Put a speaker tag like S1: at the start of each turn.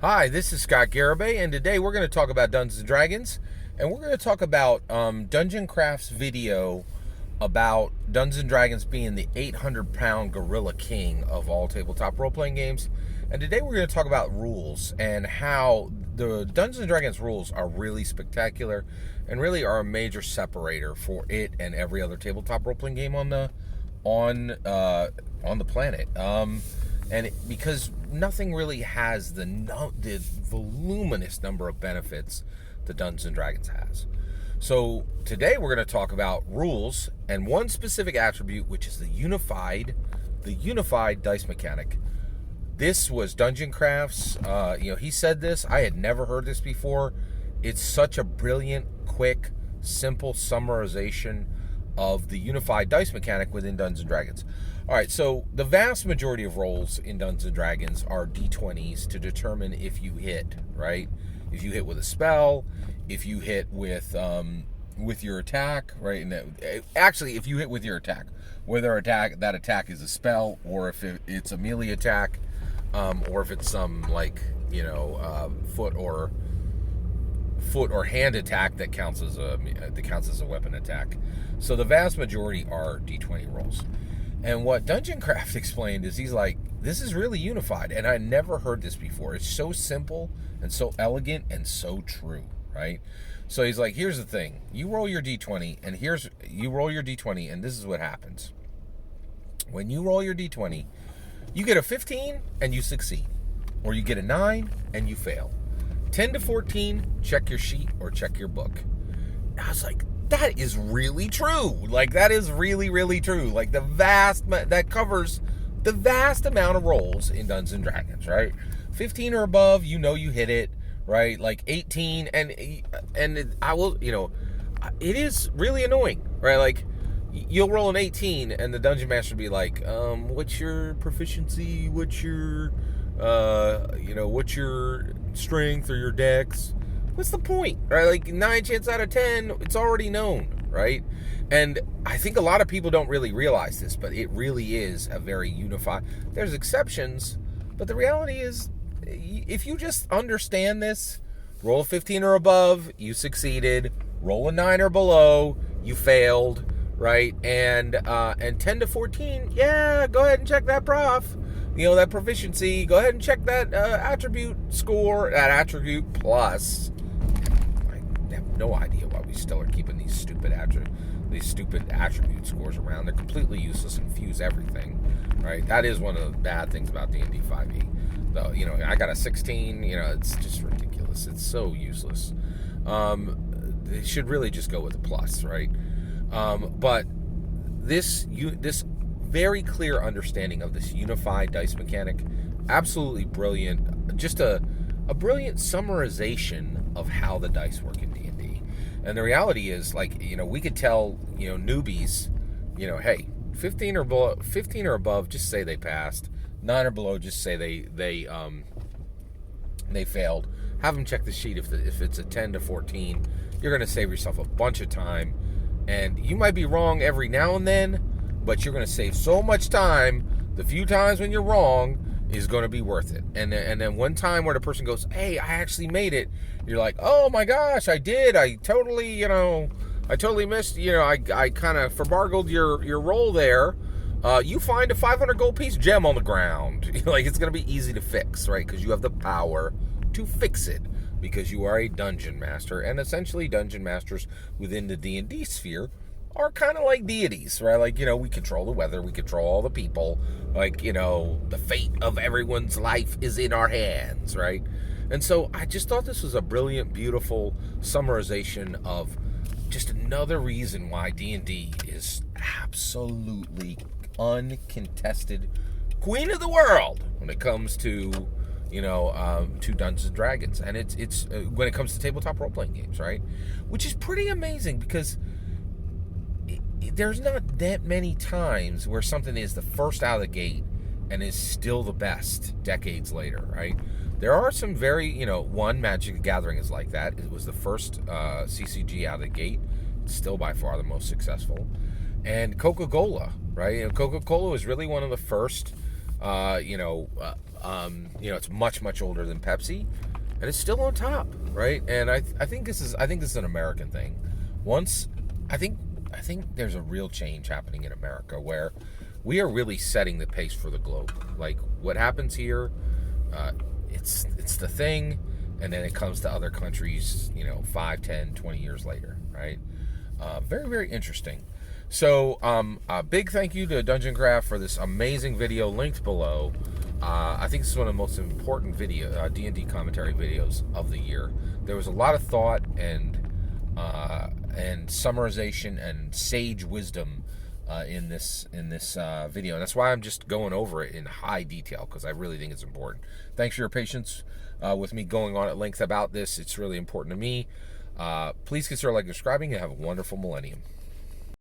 S1: Hi, this is Scott Garibay, and today we're going to talk about Dungeons & Dragons, and we're going to talk about Dungeon Craft's video about Dungeons & Dragons being the 800-pound gorilla king of all tabletop role-playing games. And today we're going to talk about rules and how the Dungeons & Dragons rules are really spectacular and really are a major separator for it and every other tabletop role-playing game on the planet. Because nothing really has the voluminous number of benefits that Dungeons & Dragons has. So today we're going to talk about rules and one specific attribute, which is the unified dice mechanic. This was Dungeon Craft's, he said this. I had never heard this before. It's such a brilliant, quick, simple summarization of the unified dice mechanic within Dungeons & Dragons. All right, so the vast majority of rolls in Dungeons & Dragons are D20s to determine if you hit, right? If you hit with a spell, if you hit with your attack, right? And actually, if you hit with your attack, whether that attack is a spell or if it's a melee attack, or if it's some foot or hand attack that counts as a weapon attack. So the vast majority are D20 rolls. And what Dungeon Craft explained is he's like, this is really unified, and I never heard this before. It's so simple and so elegant and so true, right? So he's like, here's the thing. You roll your D20, and this is what happens. When you roll your D20, you get a 15 and you succeed, or you get a 9 and you fail. 10 to 14, check your sheet or check your book. I was like, that is really true. Like, that is really, really true. Like, that covers the vast amount of rolls in Dungeons & Dragons, right? 15 or above, you hit it, right? Like 18, and it is really annoying, right? Like, you'll roll an 18, and the Dungeon Master will be like, what's your proficiency? What's your strength or your dex? What's the point, right? Like 9 chances out of 10, it's already known, right? And I think a lot of people don't really realize this, but it really is a very unified. There's exceptions, but the reality is, if you just understand this, roll a 15 or above, you succeeded. Roll a 9 or below, you failed, right? And 10 to 14, yeah, go ahead and check that prof. That proficiency. Go ahead and check that attribute score, that attribute plus. I have no idea why we still are keeping these stupid attribute scores around. They're completely useless and fuse everything, right? That is one of the bad things about D&D 5e. Though, I got a 16. It's just ridiculous. It's so useless. They should really just go with a plus, right? But this very clear understanding of this unified dice mechanic, absolutely brilliant. Just a brilliant summarization of how the dice work in D&D. And the reality is, we could tell, newbies, hey, 15 or above, just say they passed. 9 or below, just say they failed. Have them check the sheet. If it's a 10 to 14, you're going to save yourself a bunch of time. And you might be wrong every now and then, but you're going to save so much time. The few times when you're wrong is going to be worth it. And then one time where the person goes, hey, I actually made it. You're like, oh my gosh, I did. I totally missed. I kind of forbargled your roll there. You find a 500 gold piece gem on the ground. It's going to be easy to fix, right? Because you have the power to fix it. Because you are a dungeon master, and essentially dungeon masters within the D&D sphere are kind of like deities, right? We control the weather, we control all the people, the fate of everyone's life is in our hands, right? And so I just thought this was a brilliant, beautiful summarization of just another reason why D&D is absolutely uncontested queen of the world when it comes to Dungeons & Dragons. And it's when it comes to tabletop role-playing games, right? Which is pretty amazing because there's not that many times where something is the first out of the gate and is still the best decades later, right? There are some very, Magic the Gathering is like that. It was the first CCG out of the gate. It's still by far the most successful. And Coca-Cola, right? Coca-Cola was really one of the first It's much, much older than Pepsi, and it's still on top, right? And I think this is an American thing. I think there's a real change happening in America where we are really setting the pace for the globe. Like what happens here, it's the thing, and then it comes to other countries, 5, 10, 20 years later, right? Very, very interesting. So, a big thank you to Dungeon Craft for this amazing video linked below. I think this is one of the most important D&D commentary videos of the year. There was a lot of thought and summarization and sage wisdom in this video, and that's why I'm just going over it in high detail, because I really think it's important. Thanks for your patience with me going on at length about this. It's really important to me. Please consider liking and subscribing, and have a wonderful millennium.